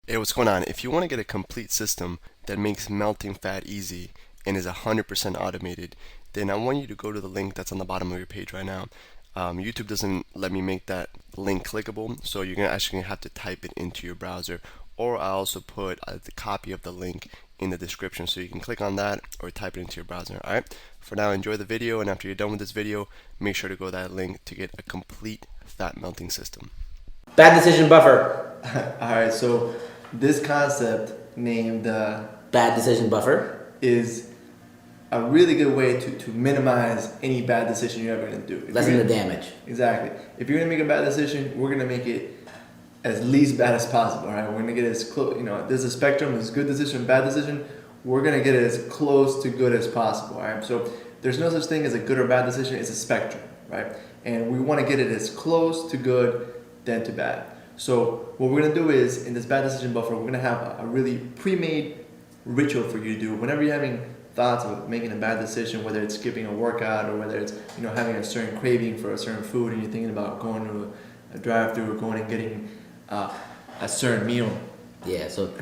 Hey, what's going on? If you want to get a complete system that makes melting fat easy and is 100% automated, then I want you to go to the link that's on the bottom of your page right now. YouTube doesn't let me make that link clickable, so you're actually gonna have to type it into your browser, or I also put the copy of the link in the description, so you can click on that or type it into your browser. All right. For now, enjoy the video, and after you're done with this video, make sure to go to that link to get a complete fat melting system. Bad decision buffer. Alright, so this concept named Bad decision buffer. is a really good way to minimize any bad decision you're ever going to do. Lessen the damage. Exactly. If you're going to make a bad decision, we're going to make it as least bad as possible, right? We're going to get as close, there's a spectrum, there's good decision, bad decision. We're going to get it as close to good as possible, right? So there's no such thing as a good or bad decision, it's a spectrum, right? And we want to get it as close to good than to bad. So what we're going to do is, in this bad decision buffer, we're going to have a really pre-made ritual for you to do whenever you're having thoughts of making a bad decision, whether it's skipping a workout or whether it's having a certain craving for a certain food, and you're thinking about going to a drive-through or going and getting a certain meal. Yeah. So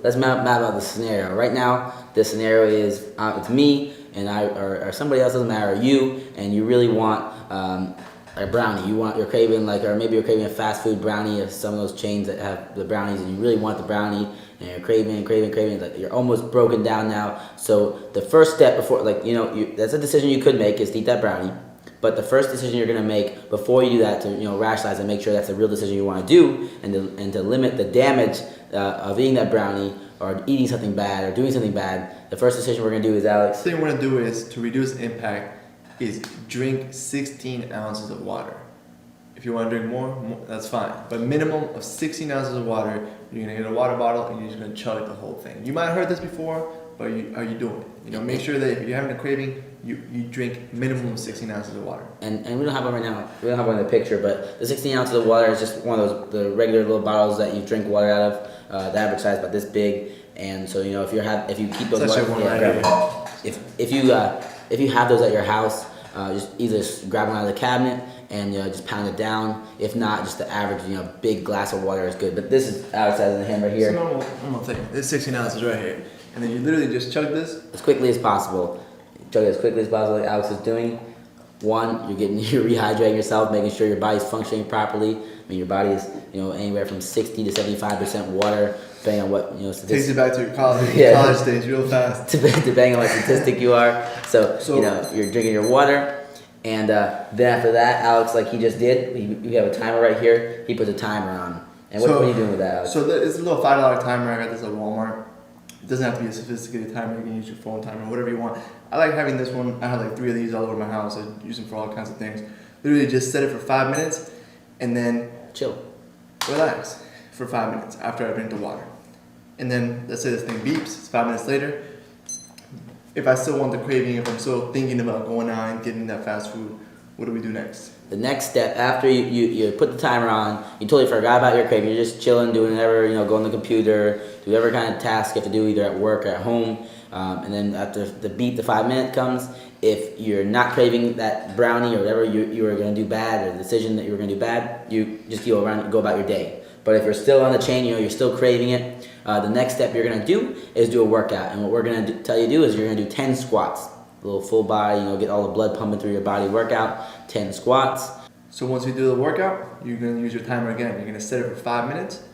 let's map out the scenario. Right now, the scenario is it's me and I or somebody else, doesn't matter. Or you, and you really want a brownie. You're craving or maybe you're craving a fast food brownie or some of those chains that have the brownies, and you really want the brownie, and you're craving, like you're almost broken down now. So the first step before, that's a decision you could make, is to eat that brownie. But the first decision you're gonna make before you do that, to rationalize and make sure that's a real decision you want to do, and to limit the damage of eating that brownie or eating something bad or doing something bad. The first decision we're gonna do is, Alex. The thing we're gonna do is to reduce impact is drink 16 ounces of water. If you want to drink more, that's fine. But minimum of 16 ounces of water. You're gonna get a water bottle and you're just gonna chug the whole thing. You might have heard this before, but are you doing it? Make sure that if you're having a craving, you drink minimum of 16 ounces of water. And we don't have one right now. We don't have one in the picture, but the 16 ounces of water is just one of the regular little bottles that you drink water out of. The average size about this big, and so if you keep those if you have those at your house, just either grab one out of the cabinet and just pound it down. If not, just the average big glass of water is good. But this is Alex has in the hand right here. It's a normal thing. This 16 ounces right here, and then you literally just chug this as quickly as possible. Chug it as quickly as possible, like Alex is doing. You're rehydrating yourself, making sure your body's functioning properly. I mean, your body is anywhere from 60 to 75% water, depending on what Takes you back to your college days real fast. Depending on what statistic you are. So you're drinking your water, and then after that, Alex, like he just did, we have a timer right here. He puts a timer on. And what are you doing with that, Alex? So it's a little $5 timer. I got this at Walmart. It doesn't have to be a sophisticated timer. You can use your phone timer, whatever you want. I like having this one. I have like 3 of these all over my house. I use them for all kinds of things. Literally just set it for 5 minutes and then chill. Relax for 5 minutes after I drink the water. And then let's say this thing beeps, it's 5 minutes later. If I still want the craving, if I'm still thinking about going out and getting that fast food, what do we do next? The next step, after you put the timer on, you totally forgot about your craving, you're just chilling, doing whatever, go on the computer, do whatever kind of task you have to do, either at work or at home. And then after the 5 minute comes, if you're not craving that brownie or whatever you were going to do bad, or the decision that you were going to do bad, you just go about your day. But if you're still on the chain, you're still craving it, the next step you're going to do is do a workout. And what we're going to tell you to do is you're going to do 10 squats. A little full body, get all the blood pumping through your body workout, 10 squats. So once you do the workout, you're going to use your timer again. You're going to set it for 5 minutes,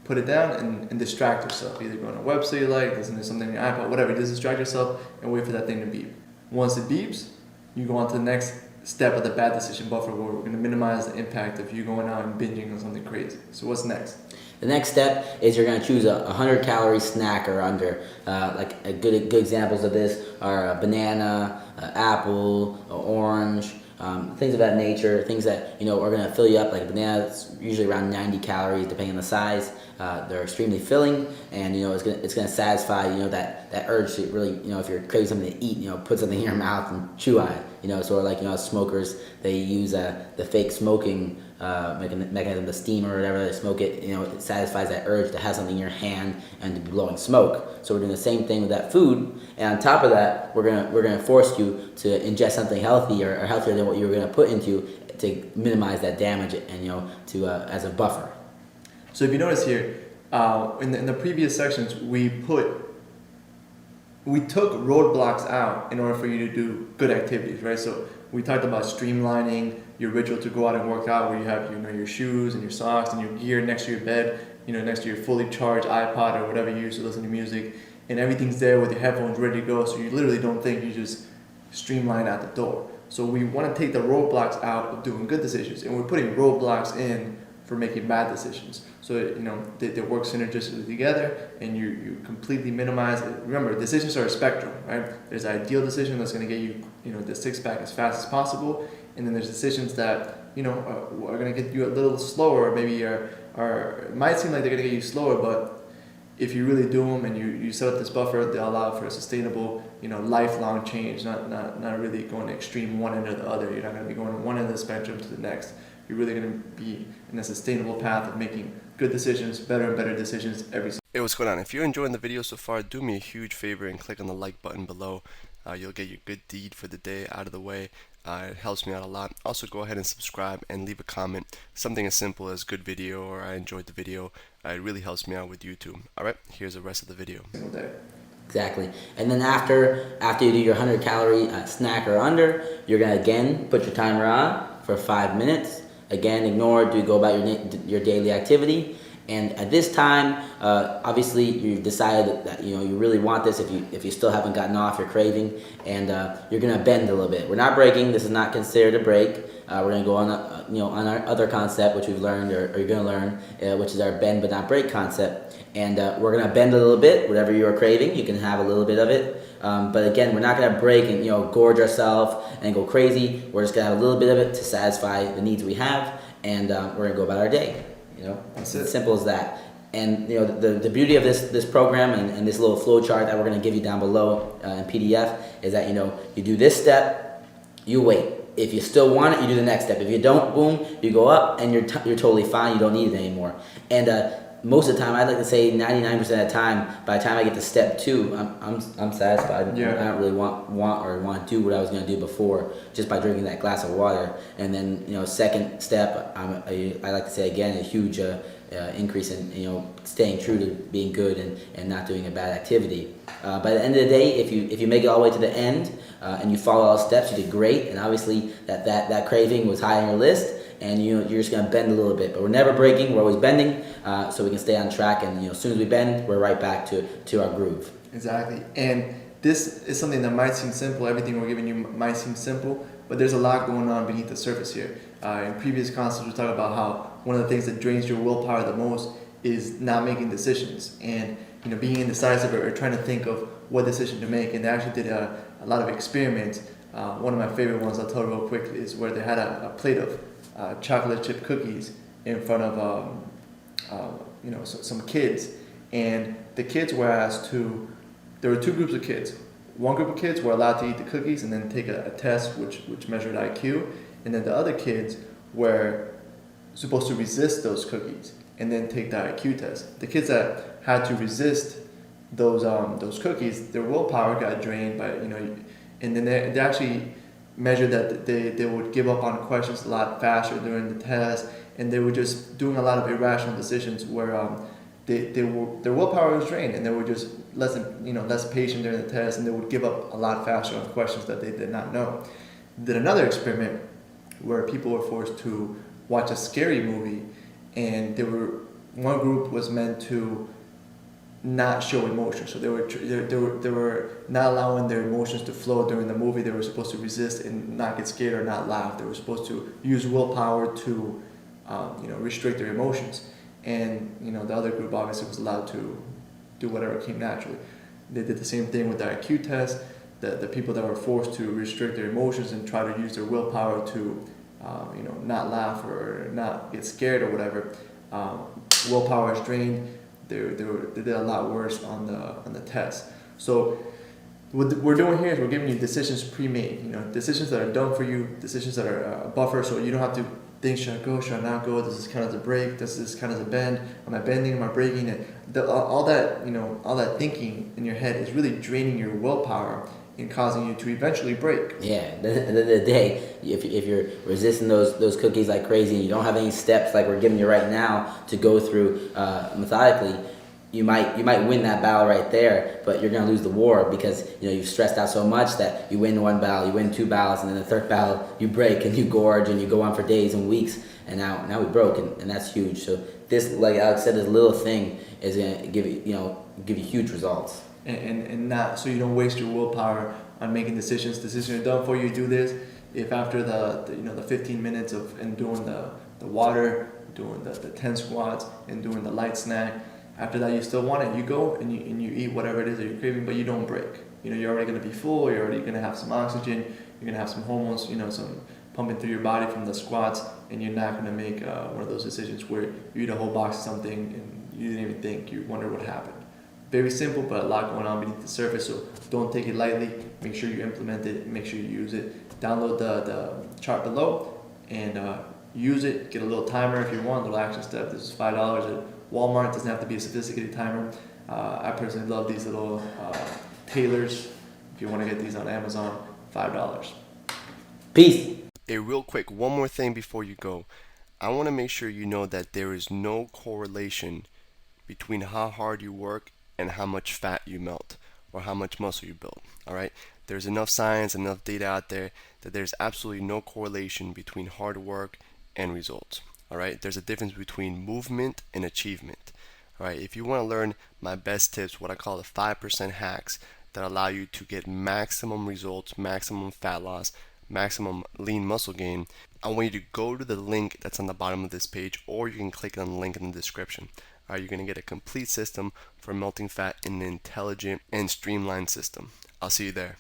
put it down, and distract yourself. Either go on a website you like, listen to something on your iPod, whatever. Just distract yourself and wait for that thing to beep. Once it beeps, you go on to the next step of the bad decision buffer, where we're going to minimize the impact of you going out and binging on something crazy. So what's next? The next step is you're going to choose a 100-calorie snack or under. Good examples of this are a banana, apple, orange, things of that nature. Things that are going to fill you up. Like a banana, it's usually around 90 calories, depending on the size. They're extremely filling, and it's going to satisfy that urge to really if you're craving something to eat, put something in your mouth and chew on it. Sort of like smokers, they use the fake smoking mechanism, the steam or whatever, they smoke it. It satisfies that urge to have something in your hand and to be blowing smoke. So we're doing the same thing with that food, and on top of that, we're gonna force you to ingest something healthy or healthier than what you were gonna put into to minimize that damage and to as a buffer. So if you notice here, In the previous sections, we took roadblocks out in order for you to do good activities, right? So we talked about streamlining your ritual to go out and work out, where you have your shoes and your socks and your gear next to your bed, next to your fully charged iPod or whatever you use to listen to music, and everything's there with your headphones ready to go. So you literally don't think, you just streamline out the door. So we want to take the roadblocks out of doing good decisions, and we're putting roadblocks in for making bad decisions. So they work synergistically together, and you completely minimize it. Remember, decisions are a spectrum, right? There's an ideal decision that's going to get you the six pack as fast as possible, and then there's decisions that are going to get you a little slower, or maybe it might seem like they're going to get you slower, but if you really do them and you set up this buffer, they'll allow for a sustainable, lifelong change, not really going to extreme one end or the other. You're not going to be going from one end of the spectrum to the next. You're really going to be in a sustainable path of making good decisions, better and better decisions every single. Hey, what's going on? If you're enjoying the video so far, do me a huge favor and click on the like button below. You'll get your good deed for the day out of the way. It helps me out a lot. Also, go ahead and subscribe and leave a comment. Something as simple as good video or I enjoyed the video. It really helps me out with YouTube. Alright, here's the rest of the video. Exactly. And then after you do your 100 calorie snack or under, you're going to again put your timer on for 5 minutes. Again, ignore it, go about your daily activity. And at this time, obviously you've decided that you really want this if you still haven't gotten off your craving, and you're gonna bend a little bit. We're not breaking. This is not considered a break. We're gonna go on on our other concept, which we've learned or you're gonna learn, which is our bend but not break concept. And we're gonna bend a little bit. Whatever you are craving, you can have a little bit of it. But again, we're not gonna break and gorge ourselves and go crazy. We're just gonna have a little bit of it to satisfy the needs we have, and we're gonna go about our day. It's as simple as that. And the beauty of this program and this little flow chart that we're going to give you down below in PDF is that you do this step, you wait. If you still want it, you do the next step. If you don't, boom, you go up, and you're totally fine. You don't need it anymore. And most of the time, I'd like to say 99% of the time, by the time I get to step 2, I'm satisfied. Yeah. I don't really want to do what I was going to do before just by drinking that glass of water. And then second step, I like to say again, a huge increase in staying true to being good and not doing a bad activity. By the end of the day, if you make it all the way to the end and you follow all the steps, you did great. And obviously that craving was high on your list. And you're just gonna bend a little bit, but we're never breaking. We're always bending, so we can stay on track. And as soon as we bend, we're right back to our groove. Exactly. And this is something that might seem simple. Everything we're giving you might seem simple, but there's a lot going on beneath the surface here. In previous concepts, we talked about how one of the things that drains your willpower the most is not making decisions and being indecisive or trying to think of what decision to make. And they actually did a lot of experiments. One of my favorite ones I'll tell real quick is where they had a plate of chocolate chip cookies in front of some kids, and the kids were asked to. There were two groups of kids. One group of kids were allowed to eat the cookies and then take a test which measured IQ, and then the other kids were supposed to resist those cookies and then take the IQ test. The kids that had to resist those cookies, their willpower got drained by and then they actually measured that they would give up on questions a lot faster during the test, and they were just doing a lot of irrational decisions where their willpower was drained, and they were just less patient during the test, and they would give up a lot faster on questions that they did not know. Did another experiment where people were forced to watch a scary movie, and one group was meant to not show emotion, so they were not allowing their emotions to flow during the movie. They were supposed to resist and not get scared or not laugh. They were supposed to use willpower to restrict their emotions, and the other group obviously was allowed to do whatever came naturally. They did the same thing with the IQ test. The people that were forced to restrict their emotions and try to use their willpower to not laugh or not get scared or whatever, willpower is drained. They did a lot worse on the test. So what we're doing here is we're giving you decisions pre-made. Decisions that are done for you, decisions that are a buffer, so you don't have to think, should I go, should I not go? This is kind of the break. This is kind of the bend. Am I bending? Am I breaking? All that thinking in your head is really draining your willpower and causing you to eventually break. Yeah, at the end of the day, if you're resisting those cookies like crazy and you don't have any steps like we're giving you right now to go through methodically, you might win that battle right there, but you're gonna lose the war because you've stressed out so much that you win one battle, you win two battles, and then the third battle you break and you gorge and you go on for days and weeks, and now we broke, and that's huge. So this, like Alex said, this little thing is gonna give you huge results. And not so you don't waste your willpower on making decisions. Decisions are done for you. Do this. If after the 15 minutes of and doing the water, doing the 10 squats, and doing the light snack, after that you still want it, you go and you eat whatever it is that you're craving, but you don't break. You're already gonna be full. You're already gonna have some oxygen. You're gonna have some hormones. Some pumping through your body from the squats, and you're not gonna make one of those decisions where you eat a whole box of something and you didn't even think. You wonder what happened. Very simple, but a lot going on beneath the surface, so don't take it lightly. Make sure you implement it, make sure you use it. Download the chart below and use it. Get a little timer if you want, a little action step. This is $5 at Walmart. It doesn't have to be a sophisticated timer. I personally love these little tailors. If you want to get these on Amazon, $5. Peace. Hey, real quick, one more thing before you go. I want to make sure you know that there is no correlation between how hard you work and how much fat you melt or how much muscle you build. All right, there's enough science, enough data out there that there's absolutely no correlation between hard work and results. All right, there's a difference between movement and achievement. All right, if you want to learn my best tips, what I call the 5% hacks that allow you to get maximum results, maximum fat loss, maximum lean muscle gain, I want you to go to the link that's on the bottom of this page, or you can click on the link in the description. You're going to get a complete system for melting fat in an intelligent and streamlined system. I'll see you there.